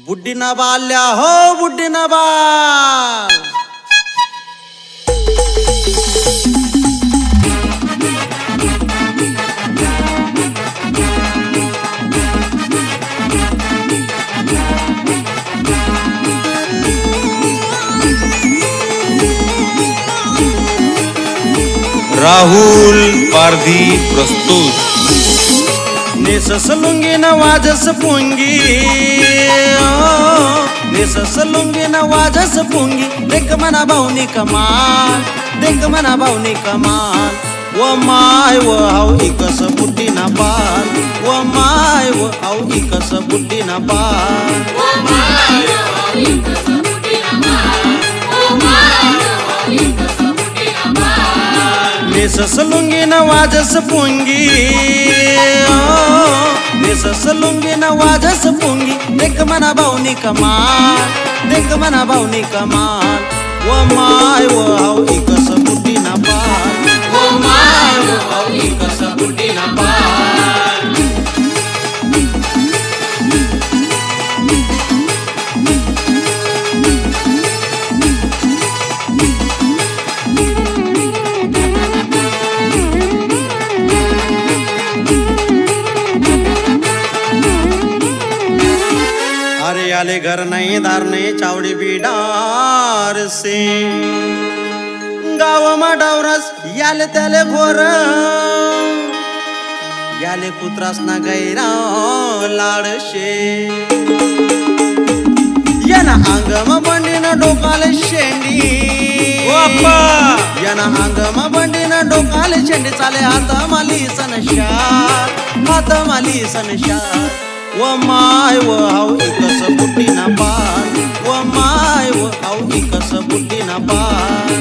बुड्डी ना बाल्या हो बुड्डी ना बाल राहुल पारधी प्रस्तुत नेसस लुंगी न वाजस पुंगी नेसस लुंगी न वाजस पुंगी देख मना भाऊनी कमाल देख मना भाऊनी कमाल व माय व हाऊ इकस बुड्डी ना बाल व माय व हाऊ इकस बुड्डी ना बाल नेसस लुंगी न वाजस पुंगी नेसस लुंगी न वाजस पुंगी देख मना भाऊनी कमाल देख मना भाऊनी कमाल व माय व हाऊ इकस बुड्डी ना बाल व माय व हाऊ इकस बुड्डी ना बाल अरे आले घर नहीं दार नहीं चावडी बिडार से गाव मा डावरस याले त्याले घोर याले कुत्रास ना गैरा लाडशे याना अंगमा बंडीना डोकाले शेंडी याना अंगमा बंडीना डोकाले शेंडी चाले हाता माली सनशार व माय व हाऊ इकस बुड्डी ना बाल व माय व हाऊ इकस बुड्डी ना बाल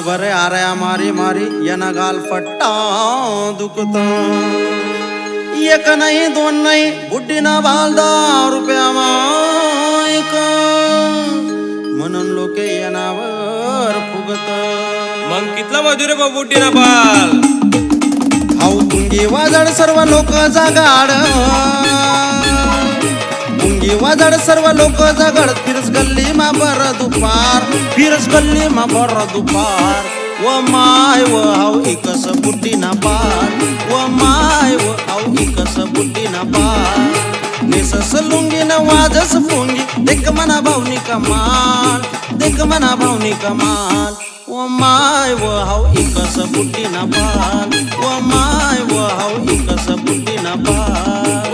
भरे आ रहा मारी मारी याना गाल फट्टा दुखता एक नहीं दोन नहीं बुड्डी ना बाल 10 रुपया मायक म्हणून लोके यानावर फुगत मग कितला मजूर आहे बुड्डी ना बाल हाऊ पुंगी वाजड सर्व लोक जागाड पुंगी वाजड सर्व लोक जागड फिरस गल्ली मा बर दुपार फिरस गल्ली मा बर दुपार व माय व हाऊ इकस बुड्डी ना बाल व माय व हाऊ इकस बुड्डी ना बाल नेसस लुंगी न वाजस पुंगी देख मना भाऊनी कमाल देख मना भाऊनी कमाल व माय व हाऊ इकस बुड्डी ना बाल व माय व हाऊ इकस बुड्डी ना बाल